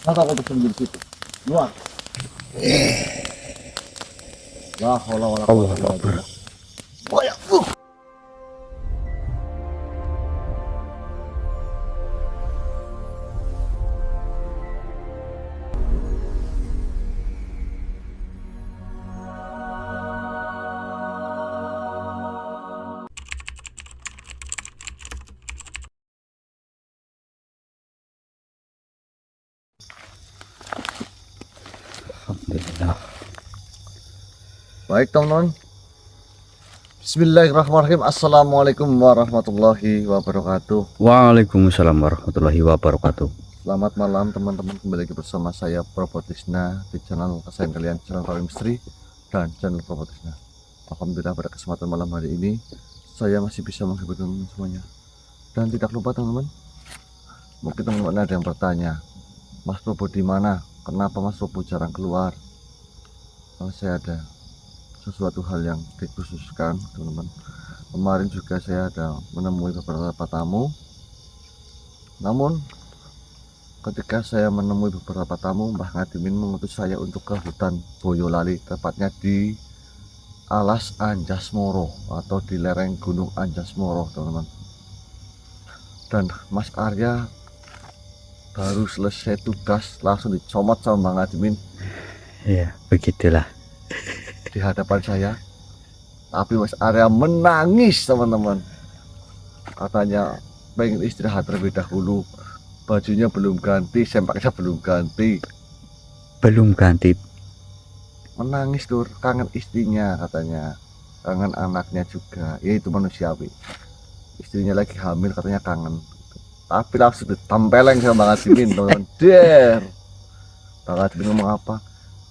Masa aku bersembunyi di situ? Luar. La haula wala quwwata illa billah. Oh ya. Alhamdulillah. Baik teman-teman. Bismillahirrahmanirrahim. Assalamualaikum warahmatullahi wabarakatuh. Waalaikumsalam warahmatullahi wabarakatuh. Selamat malam teman-teman, kembali lagi bersama saya Propotisna di channel kesayangan kalian, channel Para Misteri dan channel Propotisna. Alhamdulillah pada kesempatan malam hari ini saya masih bisa menghibur teman-teman semuanya. Dan tidak lupa teman-teman, mungkin teman-teman ada yang bertanya, Mas Probo di mana? Kenapa Mas Probo jarang keluar? Kalau saya ada sesuatu hal yang dikhususkan teman-teman. Kemarin juga saya ada menemui beberapa tamu, namun ketika saya menemui beberapa tamu, Mbah Ngadimin mengutus saya untuk ke hutan Boyolali, tepatnya di Alas Anjasmoro atau di lereng Gunung Anjasmoro teman-teman. Dan Mas Arya baru selesai tugas langsung dicomot sama Mbah Ngadimin Ya, begitulah. di hadapan saya. Tapi Mas Arya menangis teman-teman, katanya pengen istirahat terlebih dahulu, bajunya belum ganti, sempaknya belum ganti, Belum ganti. menangis tuh, kangen istrinya katanya, kangen anaknya juga, ya itu manusiawi, istrinya lagi hamil katanya kangen, tapi langsung ditempeleng sama Bang Adimin teman-teman. Der, Bang Adimin ngomong apa,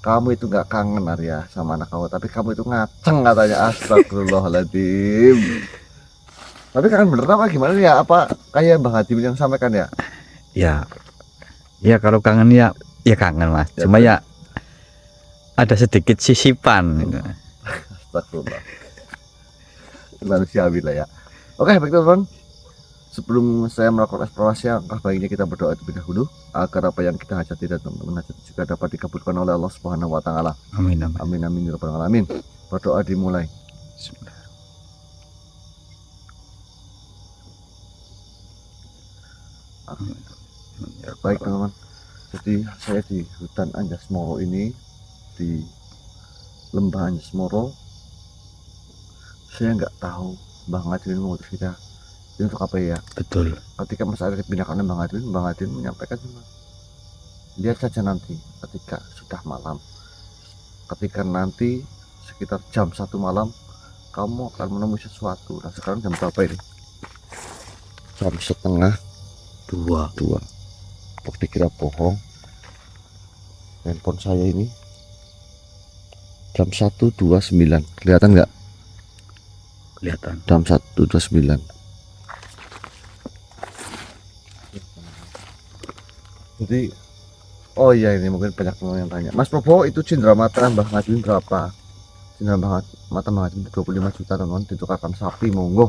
kamu itu nggak kangen Arya sama anak kamu, tapi kamu itu ngaceng katanya. Astagfirullahaladzim. Tapi kangen bener apa gimana ya, apa kayak Bang Adimin yang sampaikan ya? Ya kalau kangen ya kangen Mas. Ya, Cuma ya ada sedikit sisipan gitu. Astagfirullah, manusiawi lah ya. Oke baik teman-teman, sebelum saya melakukan eksplorasi, angka baiknya kita berdoa terlebih dahulu agar apa yang kita hajati dan teman-teman hajati juga dapat dikabulkan oleh Allah Subhanahu wa taala. Amin amin. Amin amin ya rabbal alamin. Berdoa dimulai. Bismillah. Amin. Ya, Baik teman-teman, jadi saya di hutan Anjasmoro ini, di lembah Anjasmoro, saya nggak tahu Bang Adin mengutus kita ini untuk apa ya. Betul. Ketika Mas Arya dipindahkan oleh Bang Adin menyampaikan cuma, lihat saja nanti ketika sudah malam, ketika nanti sekitar jam 1 malam kamu akan menemui sesuatu. Nah sekarang jam berapa ini? Jam setengah dua. Waktu dikira bohong, handphone saya ini jam 1.29, kelihatan nggak? Kelihatan. Jam 1.29. Jadi oh iya, ini mungkin banyak teman yang tanya, Mas Probo itu cenderamata Mbah Ngadimin berapa? Cenderamata Mbah Ngadimin 25 juta teman-teman, ditukarkan sapi monggo.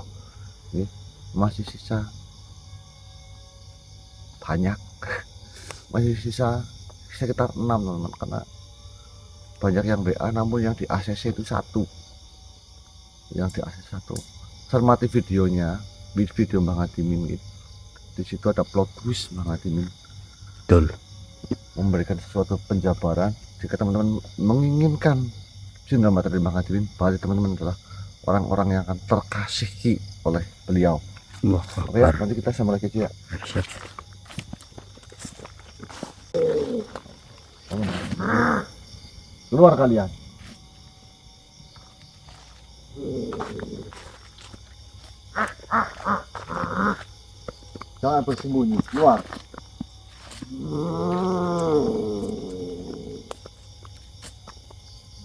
Oke, masih sisa banyak, masih sisa sekitar 6 teman-teman, karena banyak yang BA namun yang di ACC itu satu, yang di ACC satu. Cermati videonya, video Mbah Ngadimin gitu. Di situ ada plot twist Mbah Ngadimin Betul. memberikan sesuatu penjabaran. Jika teman-teman menginginkan cenderamata dari Mbah Ngadimin, berarti teman-teman adalah orang-orang yang akan terkasihi oleh beliau. Wah, Oke ya, nanti kita sama lagi ya. Keluar kalian. Jangan bersembunyi, keluar.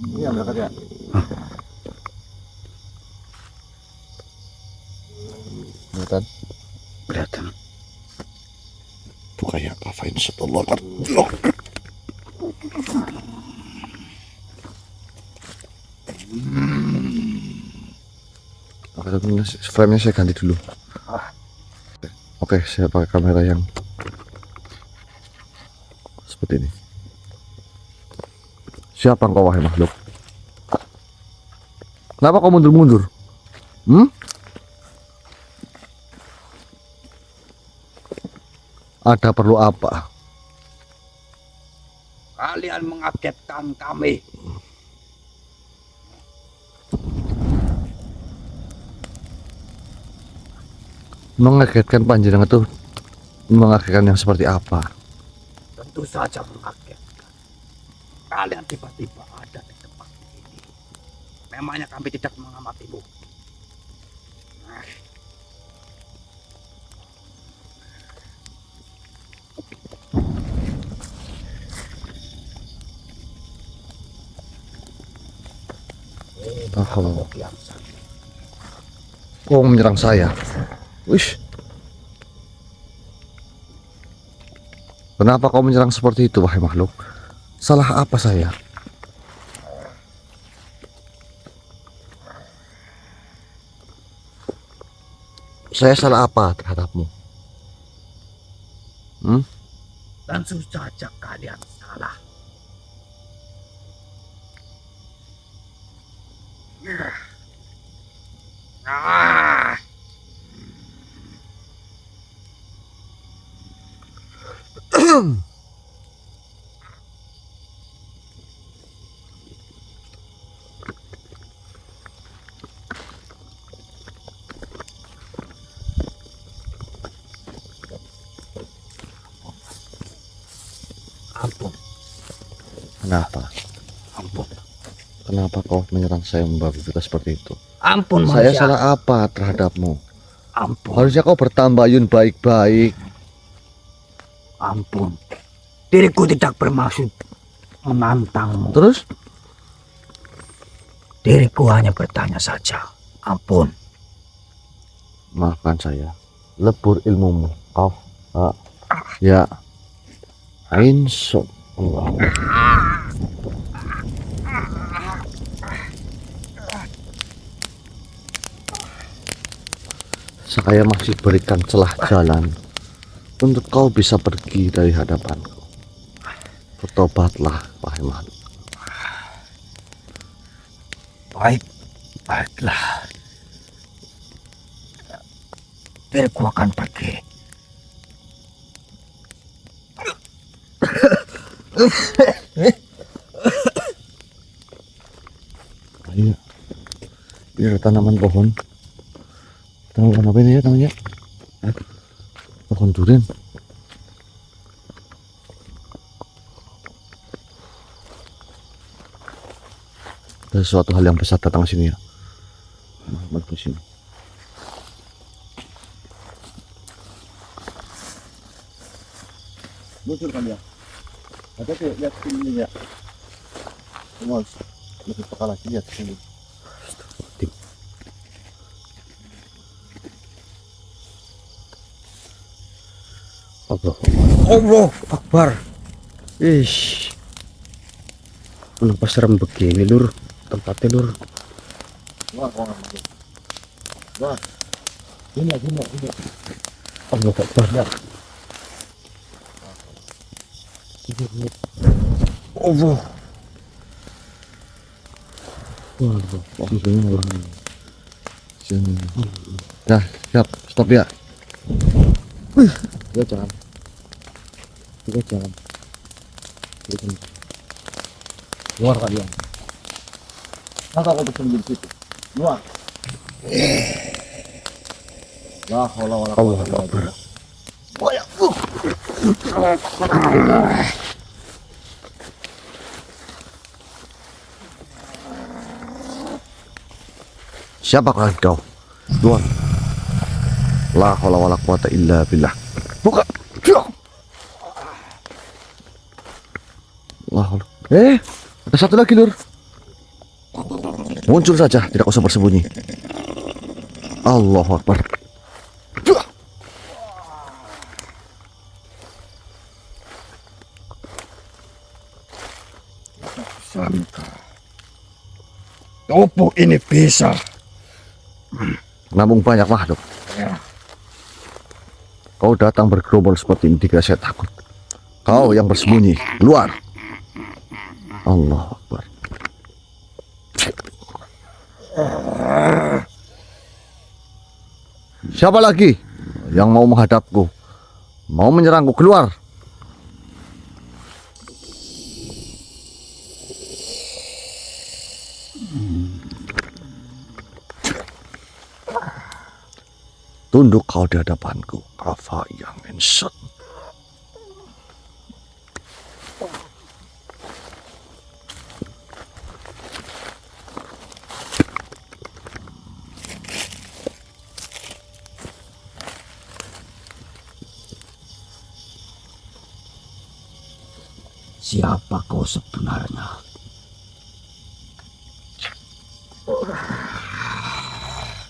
Ini yang berangkat ya. Kelihatan? Kelihatan. Itu kayak kafain setelah frame-nya saya ganti dulu. Oke, saya pakai kamera yang seperti ini. Siapa engkau wahai makhluk? Kenapa kau mundur-mundur? Ada perlu apa? Kalian mengagetkan kami. Mengagetkan panjenengan itu mengagetkan yang seperti apa? Tentu saja mengagetkan. Kalian tiba-tiba ada di tempat ini. Memangnya kami tidak mengamatimu. Nah, Oh, Kian Santang. kau menyerang saya. Wish. Kenapa kau menyerang seperti itu, wahai makhluk? Salah apa saya? Saya salah apa terhadapmu? Tentu saja kalian salah. Ah. Ampun, Kenapa? ampun, Kenapa kau menyerang saya membabi buta seperti itu? ampun Saya manusia. salah apa terhadapmu? Ampun, Harusnya kau bertambayun baik-baik. ampun. Diriku tidak bermaksud menantangmu. Terus? Diriku hanya bertanya saja. Ampun. Maafkan saya. Lebur ilmumu. Kau. Ya. Insya Allah. Saya masih berikan celah jalan untuk kau bisa pergi dari hadapanku. Bertobatlah, wahai makhluk. Baiklah. Diriku akan pergi. Iya. Ini ada tanaman pohon. Tanaman apa ini ya namanya? Pohon durian. Ada sesuatu hal yang besar datang ke sini ya. Mari ke sini. Muncul kan ya? Ada tuh lihat sini ya. Semua lebih peka lagi lihat sini. Allah Akbar. Ish. Kenapa serem begini, Lur? Tempatnya, Lur. Wah. Ini. Allah Akbar. Allah. Dah, siap, stop ya. Juga jangan. Keluar kalian. Masa kau bersembunyi di situ? Keluar. La haula wala quwwata illa billah. Siapa kau? Keluar. La haula wala quwwata illa billah. Buka. La haula. Ada satu lagi, Lur. Muncul saja, tidak usah bersembunyi. Allahu Akbar. Sangka tubuh ini bisa. Namun banyak makhluk. Ya. Kau datang bergerombol seperti ini, dikira saya takut. Kau yang bersembunyi, keluar. Allah Akbar. Siapa lagi yang mau menghadapku? Mau menyerangku? Keluar. Tunduk kau di hadapanku, apa yang insert. Siapa kau sebenarnya?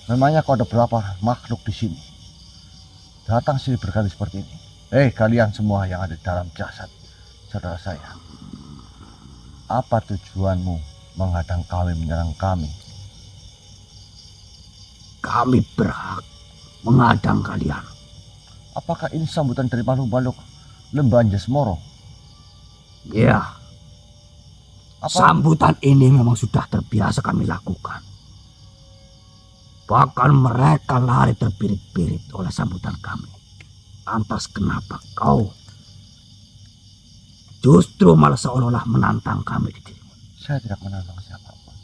Memangnya kau ada berapa makhluk di sini? Datang sini berkali seperti ini. Kalian semua yang ada dalam jasad saudara saya. Apa tujuanmu menghadang kami, menyerang kami? Kami berhak menghadang kalian. Apakah ini sambutan dari makhluk-makhluk lembah Anjasmoro? Ya, Apa? sambutan ini memang sudah terbiasa kami lakukan. Bahkan mereka lari terbirit-birit oleh sambutan kami. Lantas kenapa kau justru malah seolah-olah menantang kami di dirimu? Saya tidak menantang siapapun.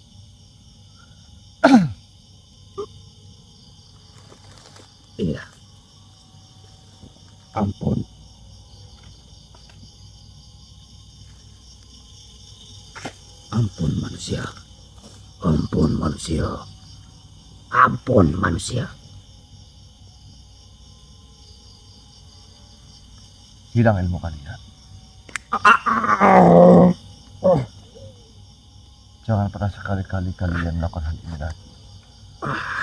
Iya. Ampun. Ampun manusia. Ampun manusia. Ampun manusia. Hilang ilmu kalian. Jangan pernah sekali-kali kalian melakukan hal ini lagi.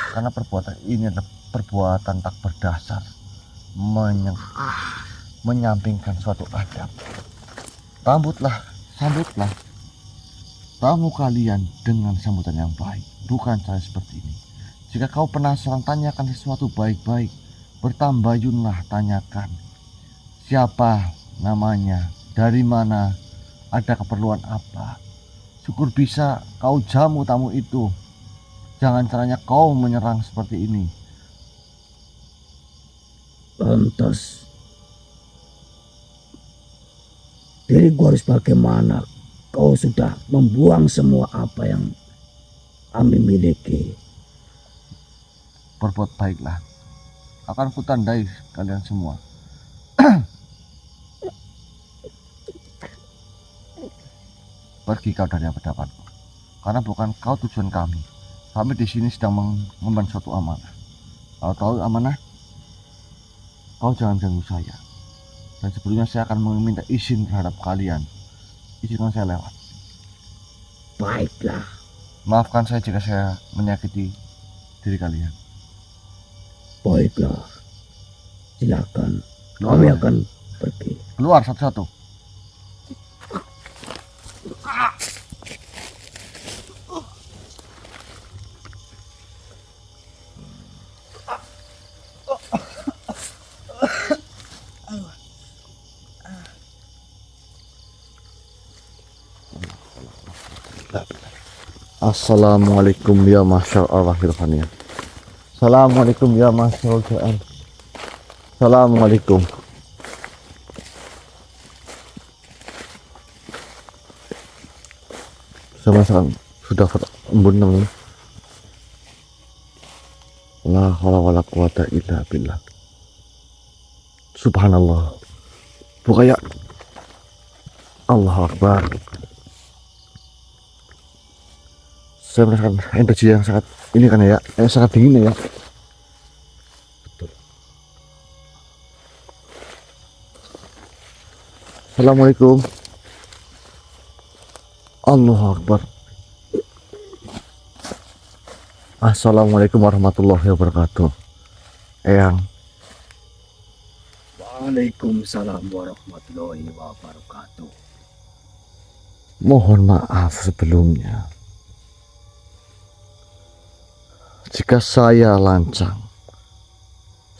Karena perbuatan ini adalah perbuatan tak berdasar, menyampingkan suatu adab. Sambutlah tamu kalian dengan sambutan yang baik, bukan cara seperti ini. Jika kau penasaran, tanyakan sesuatu baik-baik. Bertambayunlah, tanyakan siapa namanya, dari mana, ada keperluan apa. Syukur bisa kau jamu tamu itu. Jangan caranya kau menyerang seperti ini. Lantas diriku harus bagaimana? Kau sudah membuang semua apa yang kami miliki. Berbuat baiklah, akan kutandai kalian semua. Pergi kau dari hadapanku, karena bukan kau tujuan kami. Kami di sini sedang mengemban suatu amanah. Kalau tahu amanah, kau jangan ganggu saya. Dan sebelumnya saya akan meminta izin terhadap kalian. Izinkan saya lewat. Baiklah. Maafkan saya jika saya menyakiti diri kalian. Baiklah. Silakan. Keluar. Kami akan pergi. Keluar satu-satu. Assalamualaikum ya masyarakat al-Rahmaniyah. Assalamualaikum ya masyarakat. Assalamualaikum. Sama-sama sudah embun namanya. La haula wala quwata illa billah. Subhanallah. Buka ya. Allahu Akbar. Saya merasakan energi yang sangat ini kan ya, sangat dingin ya. Betul. Assalamualaikum. Allahu Akbar. Assalamualaikum warahmatullahi wabarakatuh. Eyang. Waalaikumsalam warahmatullahi wabarakatuh. Mohon maaf sebelumnya jika saya lancang.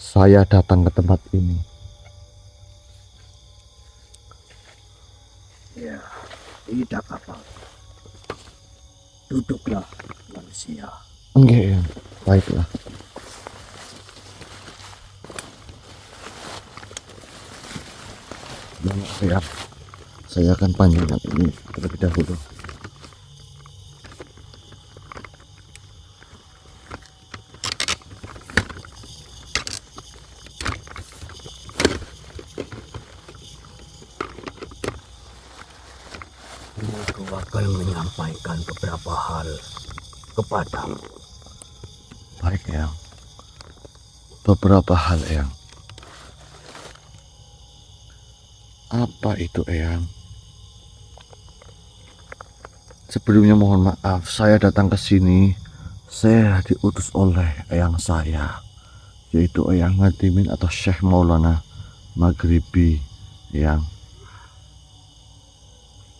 Saya datang ke tempat ini Ya, tidak apa. Duduklah manusia. Enggak Eyang, baiklah. Maaf Eyang, saya akan panggilkan ini terlebih dahulu. Aku akan menyampaikan beberapa hal kepadamu. Baik Eyang. Beberapa hal Eyang. Apa itu Eyang? Sebelumnya mohon maaf, saya datang ke sini. Saya diutus oleh Eyang saya, yaitu Eyang Ngadimin atau Syekh Maulana Maghribi Eyang.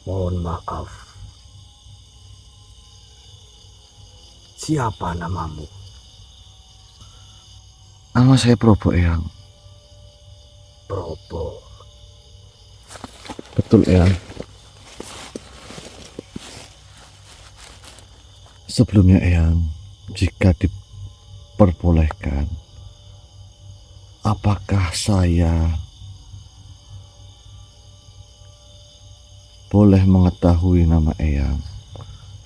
Mohon maaf. Siapa namamu? Nama saya Probo Eyang. Probo. Betul Eyang. Sebelumnya Eyang, jika diperbolehkan, apakah saya boleh mengetahui nama Eyang?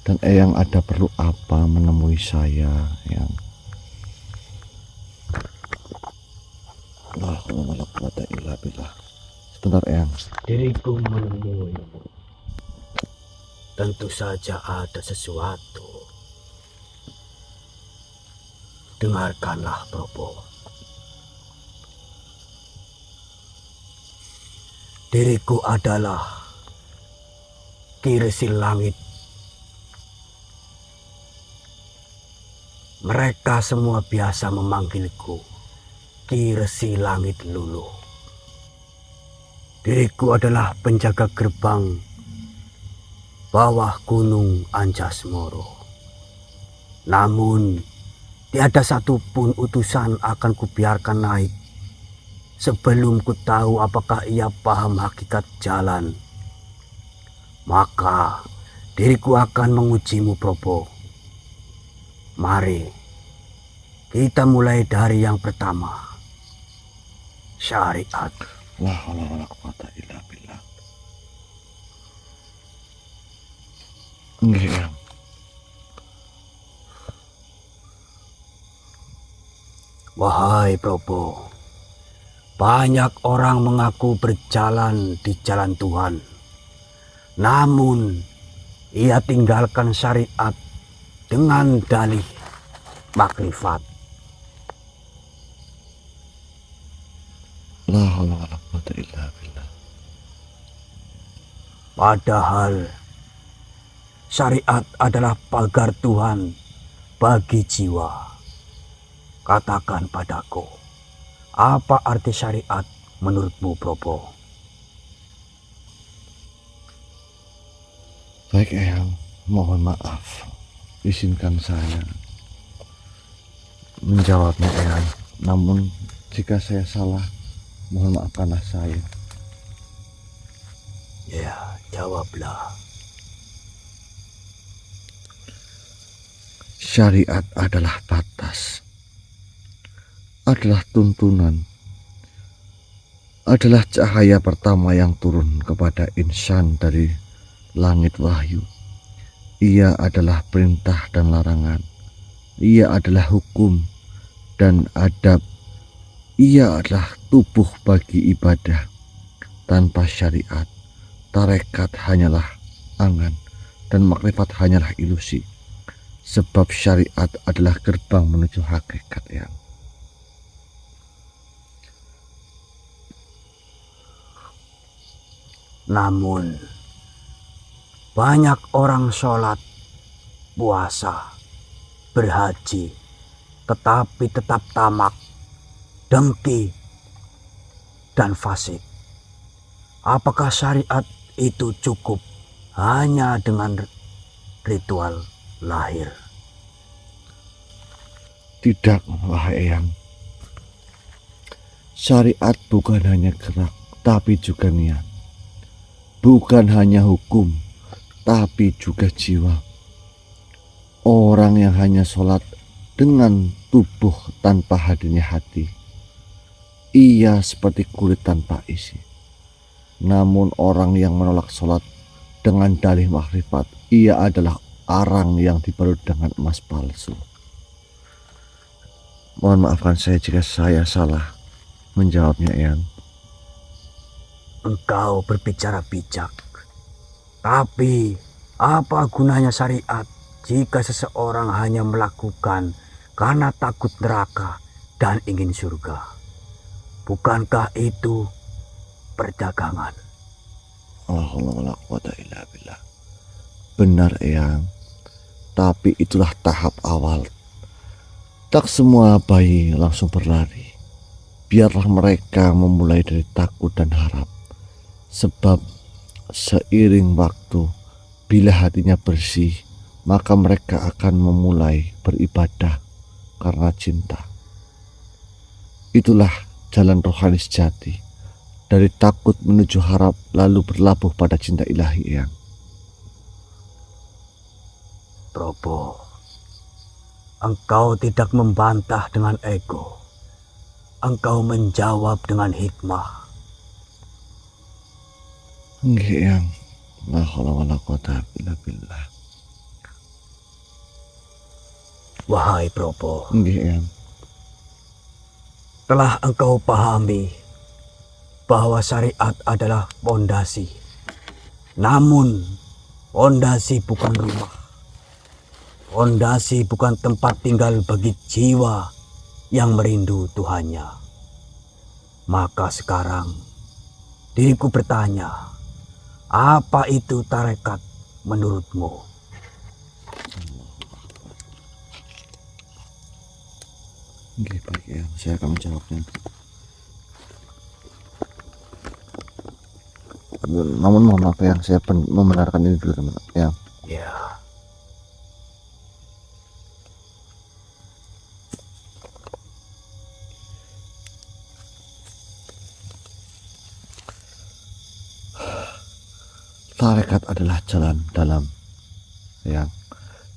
Dan Eyang ada perlu apa menemui saya, Eyang? La haula wala quwata illa billah. Sebentar Eyang. Diriku menemuimu. Tentu saja ada sesuatu. Dengarkanlah, Probo. Diriku adalah Kirsil Langit. Mereka semua biasa memanggilku Kirsil Langit Lulu. Diriku adalah penjaga gerbang bawah Gunung Anjasmoro. Namun, tiada satupun utusan akan kubiarkan naik sebelum ku tahu apakah ia paham hakikat jalan. Maka diriku akan mengujimu, Probo. Mari kita mulai dari yang pertama. Syariat. La haula wala quwata illa billah. Enggak Eyang. Wahai Probo, banyak orang mengaku berjalan di jalan Tuhan. Namun, ia tinggalkan syariat dengan dalih makrifat. La haula wala quwata illa billah. Padahal, syariat adalah pagar Tuhan bagi jiwa. Katakan padaku, apa arti syariat menurutmu, Probo? Baik Eyang, mohon maaf. Izinkan saya menjawabnya Eyang. Namun jika saya salah, mohon maafkanlah saya. Ya, jawablah. Syariat adalah batas, adalah tuntunan, adalah cahaya pertama yang turun kepada insan dari langit wahyu. Ia adalah perintah dan larangan. Ia adalah hukum dan adab. Ia adalah tubuh bagi ibadah. Tanpa syariat, tarekat hanyalah angan dan makrifat hanyalah ilusi. Sebab syariat adalah gerbang menuju hakikat yang. Namun, banyak orang sholat, puasa, berhaji, tetapi tetap tamak, dengki, dan fasik. Apakah syariat itu cukup hanya dengan ritual lahir? Tidak, wahai Eyang. Syariat bukan hanya gerak, tapi juga niat. bukan hanya hukum, tapi juga jiwa. Orang yang hanya sholat dengan tubuh tanpa hadirnya hati, ia seperti kulit tanpa isi. Namun orang yang menolak sholat dengan dalih makrifat, ia adalah arang yang dibalut dengan emas palsu. Mohon maafkan saya jika saya salah menjawabnya, Eyang. Engkau berbicara bijak. Tapi apa gunanya syariat jika seseorang hanya melakukan karena takut neraka dan ingin surga? Bukankah itu perdagangan? Alhamdulillah, benar, Eyang. Tapi itulah tahap awal. Tak semua bayi langsung berlari. Biarlah mereka memulai dari takut dan harap. Sebab seiring waktu, bila hatinya bersih, maka mereka akan memulai beribadah karena cinta. Itulah jalan rohani sejati. Dari takut menuju harap, lalu berlabuh pada cinta ilahi, Eyang. Probo, engkau tidak membantah dengan ego. Engkau menjawab dengan hikmah. Nggih, Eyang. La haula wala quwata illa billah. Wahai Probo, Nggih, Eyang. telah engkau pahami bahwa syariat adalah pondasi. Namun, pondasi bukan rumah. Pondasi bukan tempat tinggal bagi jiwa yang merindu Tuhannya. Maka sekarang, diriku bertanya, apa itu tarekat menurutmu? Nggih, baik, Eyang. Saya akan menjawabnya. Namun mohon maaf, Eyang, saya membenarkan ini dulu, teman-teman. Eyang. Ya, Tarekat adalah jalan dalam, Eyang.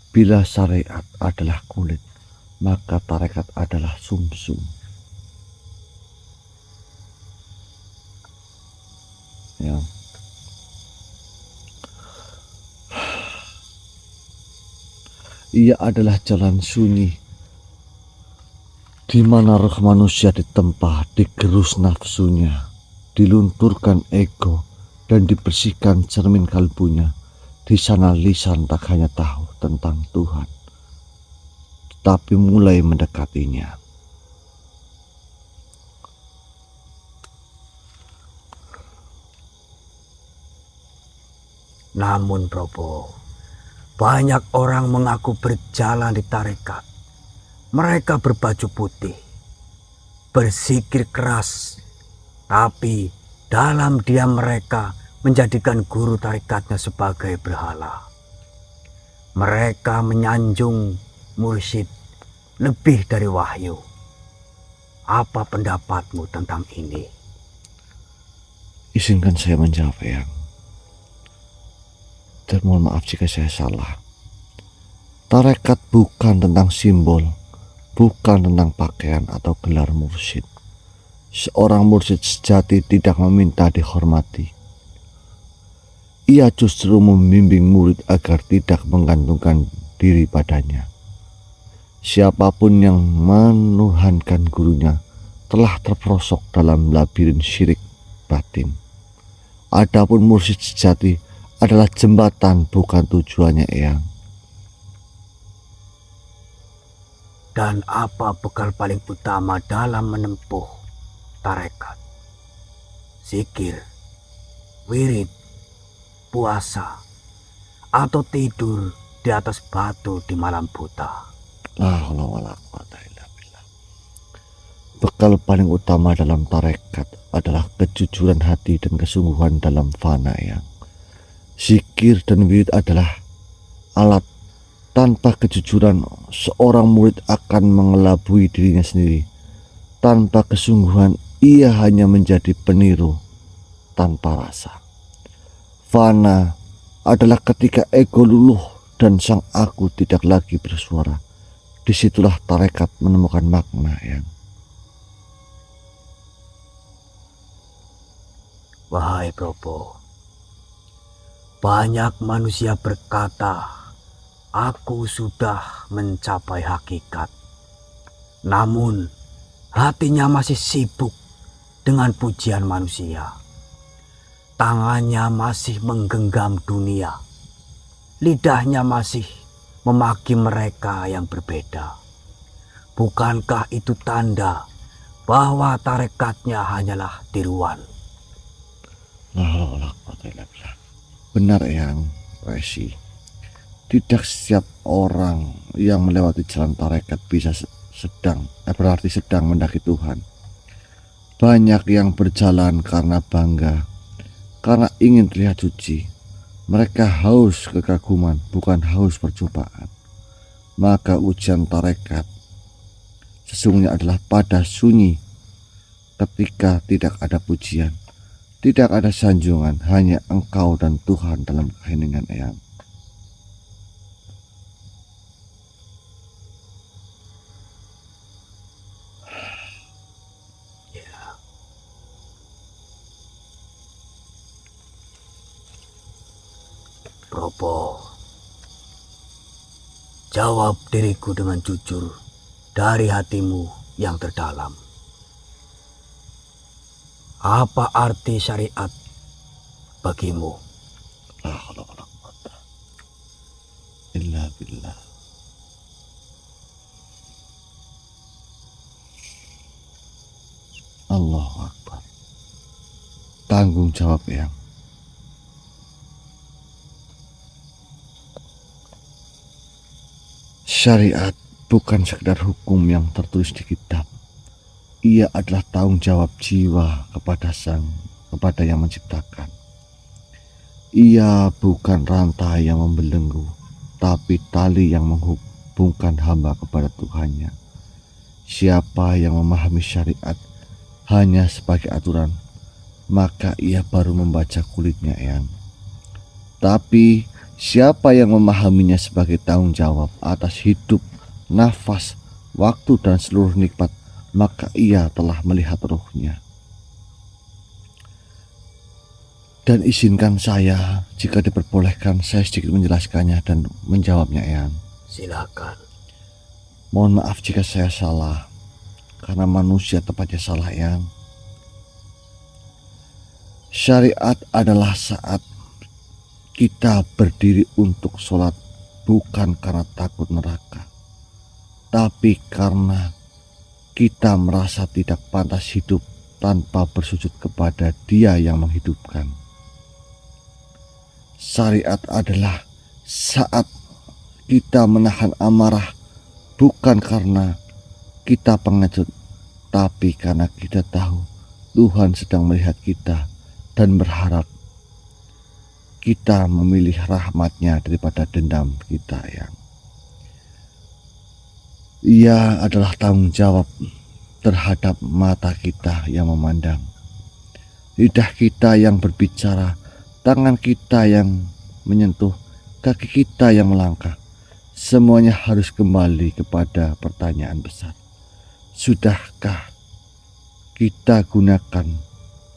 Bila syariat adalah kulit, maka tarekat adalah sumsum. Eyang. Ia adalah jalan sunyi, di mana roh manusia ditempa, digerus nafsunya, dilunturkan ego, dan dibersihkan cermin kalbunya. Di sana lisan tak hanya tahu tentang Tuhan, tetapi mulai mendekatinya. namun Probo, banyak orang mengaku berjalan di tarekat. Mereka berbaju putih, berzikir keras, tapi dalam diam mereka menjadikan guru tarikatnya sebagai berhala. Mereka menyanjung mursyid lebih dari wahyu. Apa pendapatmu tentang ini? Izinkan saya menjawab, Eyang. Dan mohon maaf jika saya salah. Tarekat bukan tentang simbol, bukan tentang pakaian atau gelar mursyid. Seorang mursyid sejati tidak meminta dihormati. Ia justru membimbing murid agar tidak menggantungkan diri padanya. Siapapun yang menuhankan gurunya telah terperosok dalam labirin syirik batin. Adapun mursyid sejati adalah jembatan, bukan tujuannya, Eyang. Dan apa bekal paling utama dalam menempuh tarekat? Zikir, wirid, puasa, atau tidur di atas batu di malam buta? La haula wala quwata illa billah. Bekal paling utama dalam tarekat adalah kejujuran hati dan kesungguhan dalam fana, Eyang. Zikir dan wirid adalah alat. Tanpa kejujuran, seorang murid akan mengelabui dirinya sendiri. Tanpa kesungguhan, ia hanya menjadi peniru tanpa rasa. Fana adalah ketika ego luluh dan sang aku tidak lagi bersuara. Disitulah tarekat menemukan makna, Eyang. Wahai Propo, banyak manusia berkata, aku sudah mencapai hakikat. Namun, hatinya masih sibuk dengan pujian manusia. Tangannya masih menggenggam dunia. Lidahnya masih memaki mereka yang berbeda. Bukankah itu tanda bahwa tarekatnya hanyalah tiruan? Benar, Eyang, Resi. Tidak setiap orang yang melewati jalan tarekat bisa berarti sedang mendaki Tuhan. Banyak yang berjalan karena bangga, karena ingin terlihat suci. Mereka haus kekaguman, bukan haus percobaan. Maka ujian tarekat sesungguhnya adalah pada sunyi, ketika tidak ada pujian, tidak ada sanjungan, hanya engkau dan Tuhan dalam keheningan, Eyang. Propo, jawab diriku dengan jujur dari hatimu yang terdalam. Apa arti syariat bagimu? La haula wala quwwata illa billah. Allahu Akbar. Tanggung jawab, Eyang. Syariat bukan sekedar hukum yang tertulis di kitab. Ia adalah tanggung jawab jiwa kepada yang menciptakan. Ia bukan rantai yang membelenggu, tapi tali yang menghubungkan hamba kepada Tuhannya. Siapa yang memahami syariat hanya sebagai aturan, maka ia baru membaca kulitnya, Eyang. Tapi siapa yang memahaminya sebagai tanggung jawab atas hidup, nafas, waktu, dan seluruh nikmat, maka ia telah melihat ruhnya. Dan izinkan saya, jika diperbolehkan, saya sedikit menjelaskannya dan menjawabnya, Eyang. Silakan. Mohon maaf jika saya salah, karena manusia tepatnya salah, Eyang. Syariat adalah saat kita berdiri untuk sholat bukan karena takut neraka, tapi karena kita merasa tidak pantas hidup tanpa bersujud kepada Dia yang menghidupkan. Syariat adalah saat kita menahan amarah bukan karena kita pengecut, tapi karena kita tahu Tuhan sedang melihat kita dan berharap kita memilih rahmat-Nya daripada dendam kita, Eyang. Ia adalah tanggung jawab terhadap mata kita yang memandang, lidah kita yang berbicara, tangan kita yang menyentuh, kaki kita yang melangkah. Semuanya harus kembali kepada pertanyaan besar. Sudahkah kita gunakan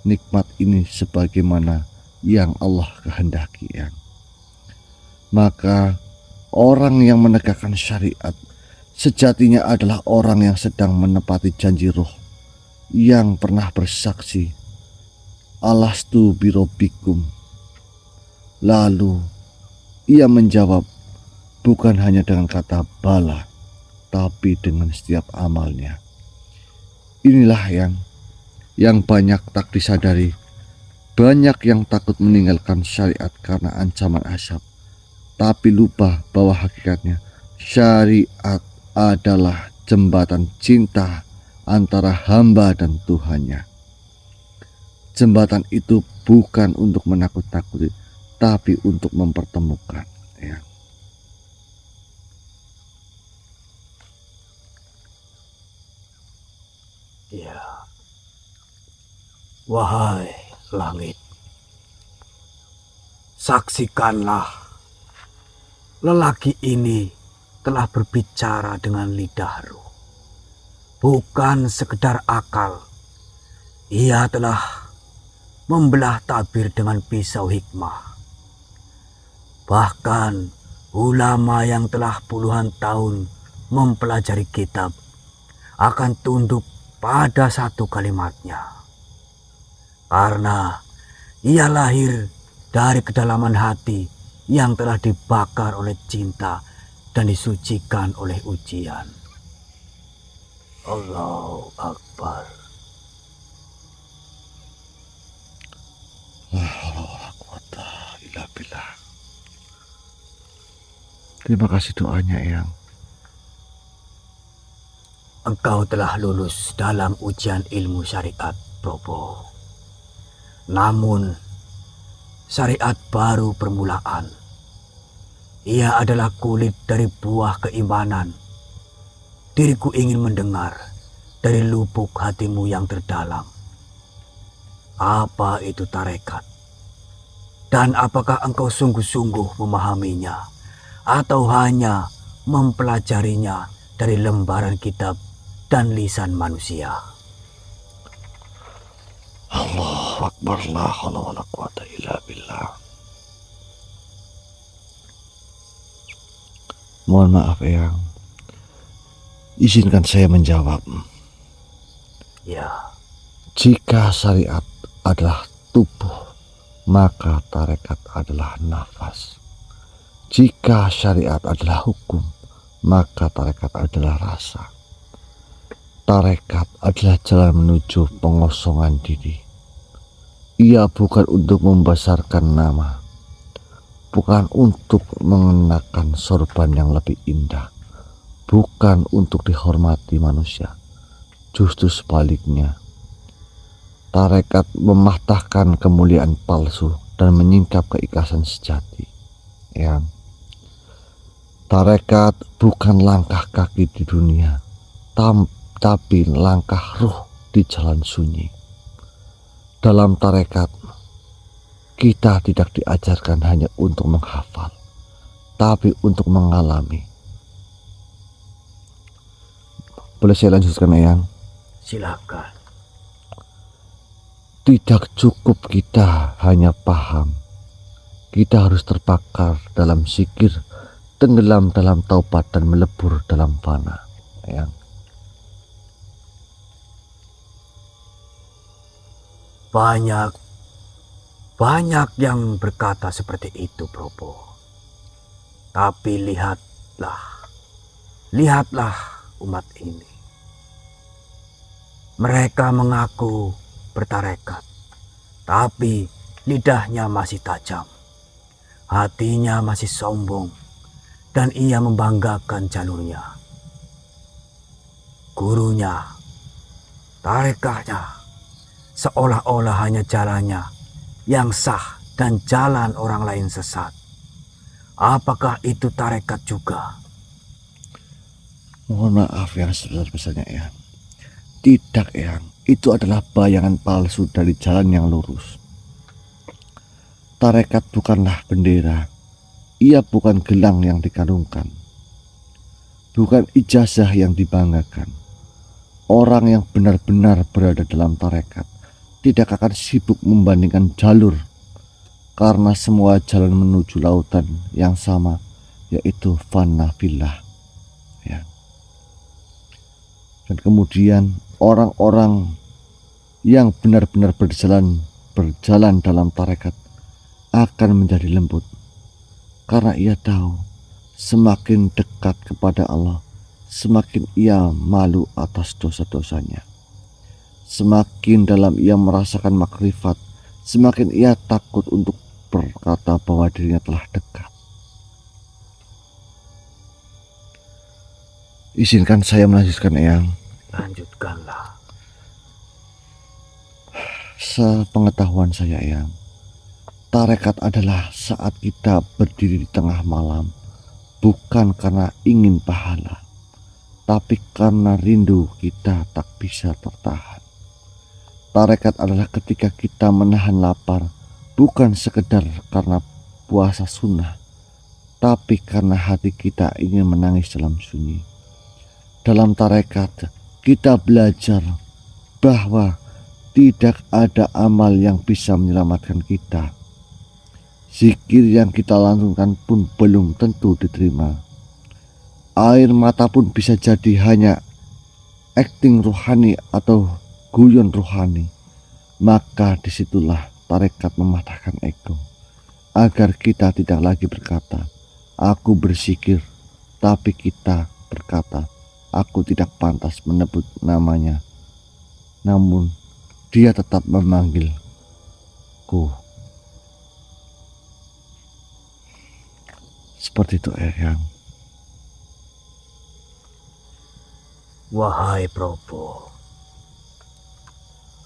nikmat ini sebagaimana yang Allah kehendaki, Eyang? Maka orang yang menegakkan syariat sejatinya adalah orang yang sedang menepati janji roh yang pernah bersaksi, alastu birobbikum. Lalu ia menjawab bukan hanya dengan kata bala, tapi dengan setiap amalnya. Inilah yang banyak tak disadari. Banyak yang takut meninggalkan syariat karena ancaman azab, tapi lupa bahwa hakikatnya syariat adalah jembatan cinta antara hamba dan Tuhannya. Jembatan itu bukan untuk menakut-nakuti, tapi untuk mempertemukan, ya. Ya. Wahai langit, Saksikanlah, lelaki ini telah berbicara dengan lidah roh, bukan sekedar akal. Ia telah membelah tabir dengan pisau hikmah. Bahkan ulama yang telah puluhan tahun mempelajari kitab akan tunduk pada satu kalimatnya. Karena ia lahir dari kedalaman hati yang telah dibakar oleh cinta dan disucikan oleh ujian. Allahu Akbar. Terima kasih doanya, Eyang. Engkau telah lulus dalam ujian ilmu syariat, Probo. Namun, syariat baru permulaan. Ia adalah kulit dari buah keimanan. Diriku ingin mendengar dari lubuk hatimu yang terdalam. Apa itu tarekat? Dan apakah engkau sungguh-sungguh memahaminya? Atau hanya mempelajarinya dari lembaran kitab dan lisan manusia? Allahu Akbar, la haula wala quwata illa billah. Mohon maaf, Eyang. Izinkan saya menjawab. Ya, Jika syariat adalah tubuh, maka tarekat adalah nafas. Jika syariat adalah hukum, maka tarekat adalah rasa. Tarekat adalah jalan menuju pengosongan diri. Ia bukan untuk membesarkan nama, bukan untuk mengenakan sorban yang lebih indah, bukan untuk dihormati manusia. Justru sebaliknya, tarekat mematahkan kemuliaan palsu dan menyingkap keikhlasan sejati. Yang tarekat bukan langkah kaki di dunia, tapi langkah ruh di jalan sunyi. Dalam tarekat, kita tidak diajarkan hanya untuk menghafal, tapi untuk mengalami. Boleh saya lanjutkan, Eyang? silakan. Tidak cukup kita hanya paham. Kita harus terbakar dalam zikir, tenggelam dalam taubat dan melebur dalam fana. Eyang. Banyak yang berkata seperti itu, Probo. Tapi lihatlah umat ini. Mereka mengaku bertarekat, tapi lidahnya masih tajam, hatinya masih sombong, dan ia membanggakan jalurnya. Gurunya, tarekatnya, seolah-olah hanya jalannya yang sah dan jalan orang lain sesat. Apakah itu tarekat juga? Mohon maaf yang sebesar-besarnya, Eyang. Tidak, Eyang. Itu adalah bayangan palsu dari jalan yang lurus. Tarekat bukanlah bendera. Ia bukan gelang yang dikalungkan. Bukan ijazah yang dibanggakan. Orang yang benar-benar berada dalam tarekat tidak akan sibuk membandingkan jalur, karena semua jalan menuju lautan yang sama, yaitu fana fillah. Ya. Dan kemudian orang-orang yang benar-benar berjalan dalam tarekat akan menjadi lembut, karena ia tahu semakin dekat kepada Allah, semakin ia malu atas dosa-dosanya. Semakin dalam ia merasakan makrifat, semakin ia takut untuk berkata bahwa dirinya telah dekat. Izinkan saya melanjutkan, Eyang. Lanjutkanlah. Sepengetahuan saya, Eyang, tarekat adalah saat kita berdiri di tengah malam, bukan karena ingin pahala, tapi karena rindu kita tak bisa tertahan. Tarekat adalah ketika kita menahan lapar, bukan sekedar karena puasa sunnah, tapi karena hati kita ingin menangis dalam sunyi. Dalam tarekat, kita belajar bahwa tidak ada amal yang bisa menyelamatkan kita. Zikir yang kita langsungkan pun belum tentu diterima. Air mata pun bisa jadi hanya akting rohani atau guyon rohani. Maka disitulah tarekat mematahkan ego, agar kita tidak lagi berkata, aku berzikir, tapi kita berkata, aku tidak pantas menyebut namanya. Namun dia tetap memanggilku. Seperti itu, Eyang. Wahai Probo,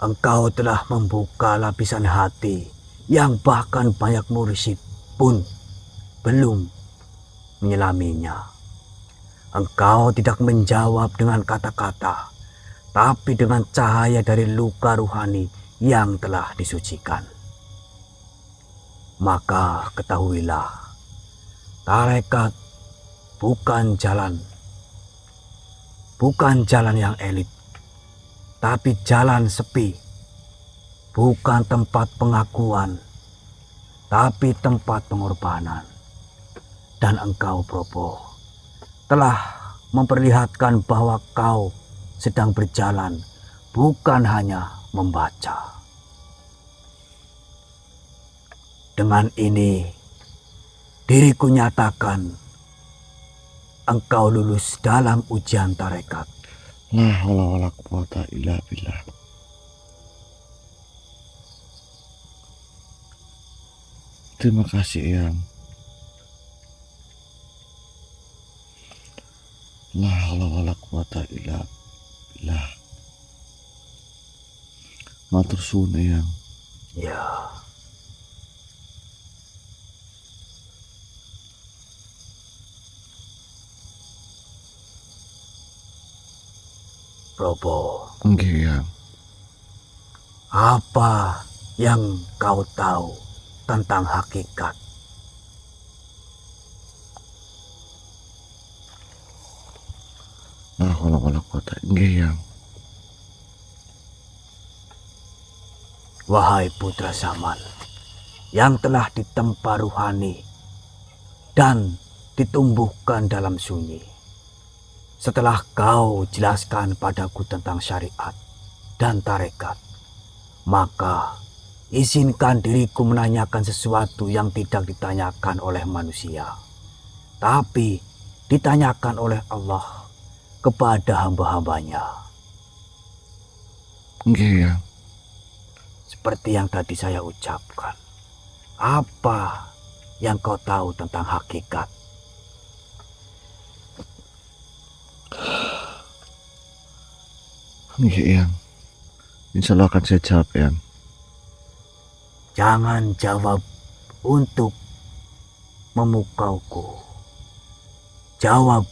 engkau telah membuka lapisan hati yang bahkan banyak mursyid pun belum menyelaminya. Engkau tidak menjawab dengan kata-kata, tapi dengan cahaya dari luka ruhani yang telah disucikan. Maka ketahuilah, tarekat bukan jalan yang elit, tapi jalan sepi. Bukan tempat pengakuan, tapi tempat pengorbanan. Dan engkau, Probo, telah memperlihatkan bahwa kau sedang berjalan, bukan hanya membaca. Dengan ini, diriku nyatakan engkau lulus dalam ujian tarekat. La haula wala quwata illa billah. Terima kasih, Eyang. La haula wala quwata illa billah. Matur suwun, Eyang. Ya, Probo, Nggih, Eyang. apa yang kau tahu tentang hakikat? La haula wala quwata. Nggih, Eyang. Wahai putra zaman yang telah ditempa ruhani dan ditumbuhkan dalam sunyi. Setelah kau jelaskan padaku tentang syariat dan tarekat, maka izinkan diriku menanyakan sesuatu yang tidak ditanyakan oleh manusia, tapi ditanyakan oleh Allah kepada hamba-hambanya. Nggih, Eyang. Seperti yang tadi saya ucapkan, apa yang kau tahu tentang hakikat? Nggih, Eyang. Insya Allah akan saya jawab, Eyang. Jangan jawab untuk memukauku. Jawab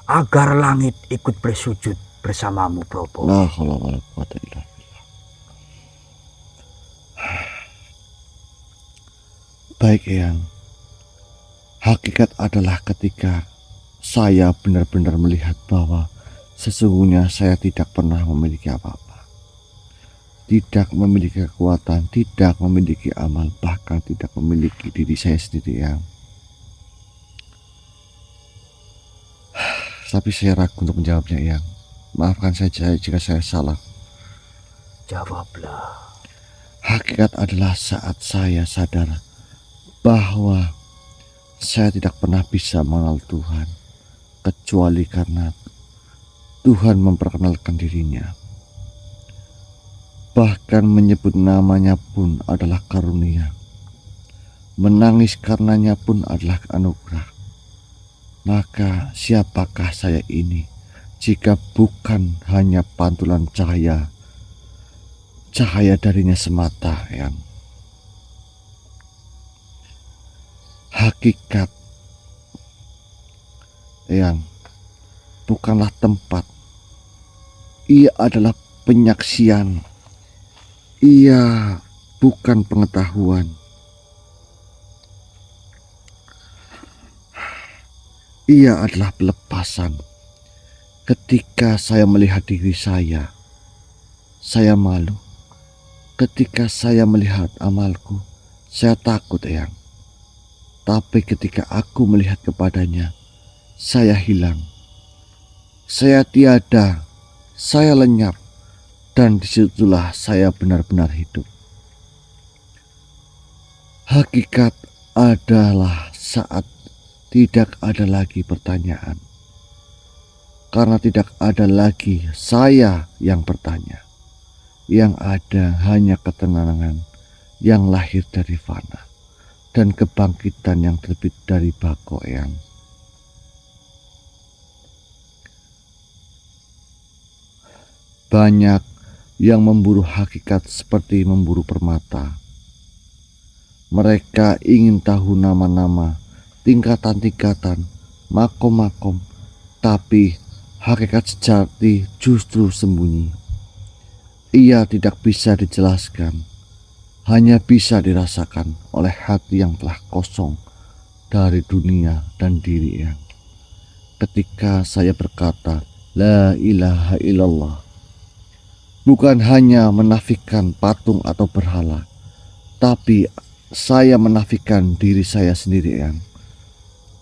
agar langit ikut bersujud bersamamu, Probo. La haula wala quwata illa billah. Baik, Eyang. Hakikat adalah ketika saya benar-benar melihat bahwa sesungguhnya saya tidak pernah memiliki apa-apa. Tidak memiliki kekuatan, tidak memiliki amal, bahkan tidak memiliki diri saya sendiri, Eyang. Tapi saya ragu untuk menjawabnya, Eyang. Maafkan saja jika saya salah. Jawablah. Hakikat adalah saat saya sadar bahwa saya tidak pernah bisa mengenal Tuhan kecuali karena Tuhan memperkenalkan dirinya. Bahkan menyebut namanya pun adalah karunia. Menangis karenanya pun adalah anugerah. Maka siapakah saya ini jika bukan hanya pantulan cahaya darinya semata, Eyang. Hakikat, Eyang, bukanlah tempat. Ia adalah penyaksian. Ia bukan pengetahuan. Ia adalah pelepasan. Ketika saya melihat diri saya malu. Ketika saya melihat amalku, saya takut, Eyang. Tapi ketika aku melihat kepadanya, saya hilang. Saya tiada, saya lenyap, dan disitulah saya benar-benar hidup. Hakikat adalah saat tidak ada lagi pertanyaan. Karena tidak ada lagi saya yang bertanya. Yang ada hanya ketenangan yang lahir dari fana dan kebangkitan yang terbit dari bako, Eyang. Banyak yang memburu hakikat seperti memburu permata. Mereka ingin tahu nama-nama, tingkatan-tingkatan, makom-makom, tapi hakikat sejati justru sembunyi. Ia tidak bisa dijelaskan, hanya bisa dirasakan oleh hati yang telah kosong dari dunia dan diri yang. Ketika saya berkata, La ilaha illallah, bukan hanya menafikan patung atau berhala, tapi saya menafikan diri saya sendiri, yang.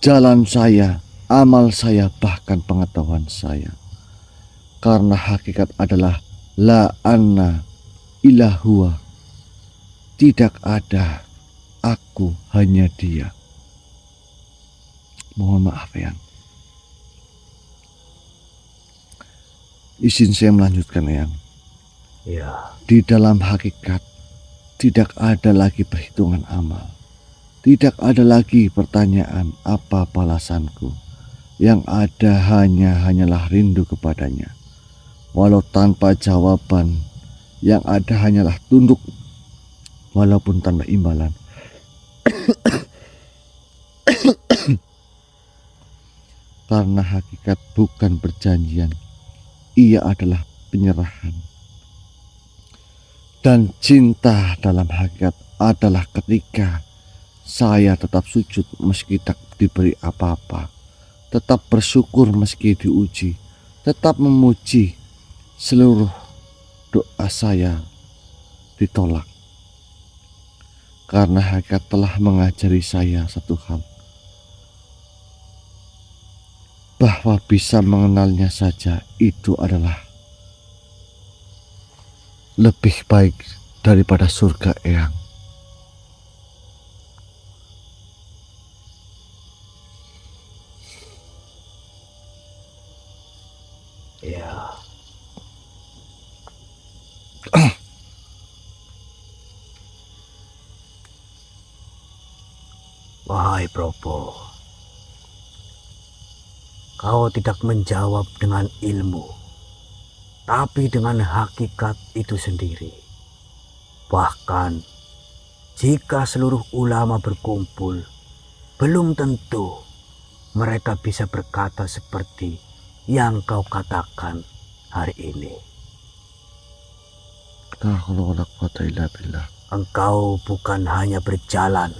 Jalan saya, amal saya, bahkan pengetahuan saya. Karena hakikat adalah La anna ilahua. Tidak ada aku, hanya dia. Mohon maaf, Eyang. Izin saya melanjutkan, Eyang. Ya, Di dalam hakikat tidak ada lagi perhitungan amal. Tidak ada lagi pertanyaan apa balasanku. Yang ada hanyalah rindu kepadanya. Walau tanpa jawaban, yang ada hanyalah tunduk, walaupun tanpa imbalan. Karena hakikat bukan perjanjian, ia adalah penyerahan. Dan cinta dalam hakikat adalah ketika saya tetap sujud meski tak diberi apa-apa, tetap bersyukur meski diuji, tetap memuji seluruh doa saya ditolak. Karena hakikat telah mengajari saya satu hal, bahwa bisa mengenalnya saja itu adalah lebih baik daripada surga, Eyang. ya. Wahai Propo, kau tidak menjawab dengan ilmu, tapi dengan hakikat itu sendiri. Bahkan jika seluruh ulama berkumpul, belum tentu mereka bisa berkata seperti yang kau katakan hari ini. Engkau bukan hanya berjalan,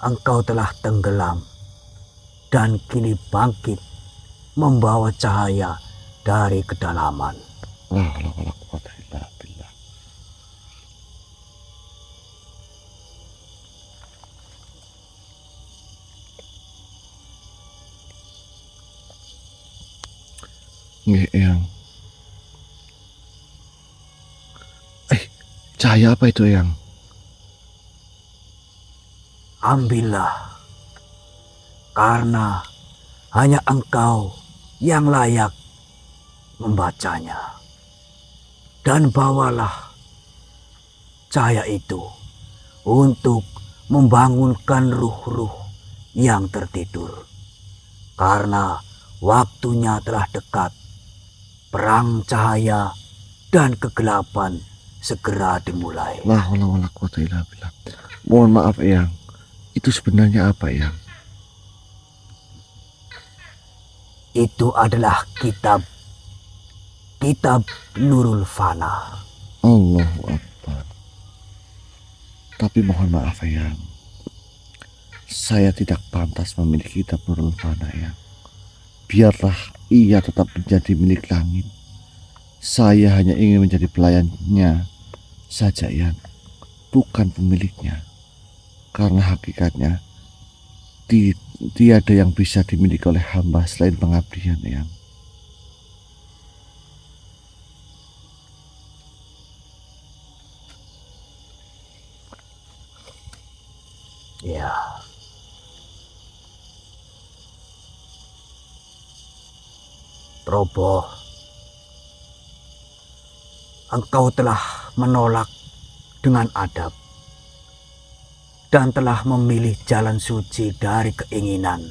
engkau telah tenggelam dan kini bangkit membawa cahaya dari kedalaman. Nggih, Eyang. Cahaya apa itu, Eyang? Ambillah, karena hanya engkau yang layak membacanya. Dan bawalah cahaya itu untuk membangunkan ruh-ruh yang tertidur. Karena waktunya telah dekat, perang cahaya dan kegelapan segera dimulai. Mohon maaf, Eyang. Itu sebenarnya apa, Eyang? Itu adalah kitab Nurul Fana. Allahu Akbar. Tapi mohon maaf, Eyang. Saya tidak pantas memiliki kitab Nurul Fana, Yang. Biarlah ia tetap menjadi milik langit. Saya hanya ingin menjadi pelayannya saja, Yang, bukan pemiliknya. Karena hakikatnya tiada yang bisa dimiliki oleh hamba selain pengabdian, Yang. Ya. Proboh, engkau telah menolak dengan adab dan telah memilih jalan suci dari keinginan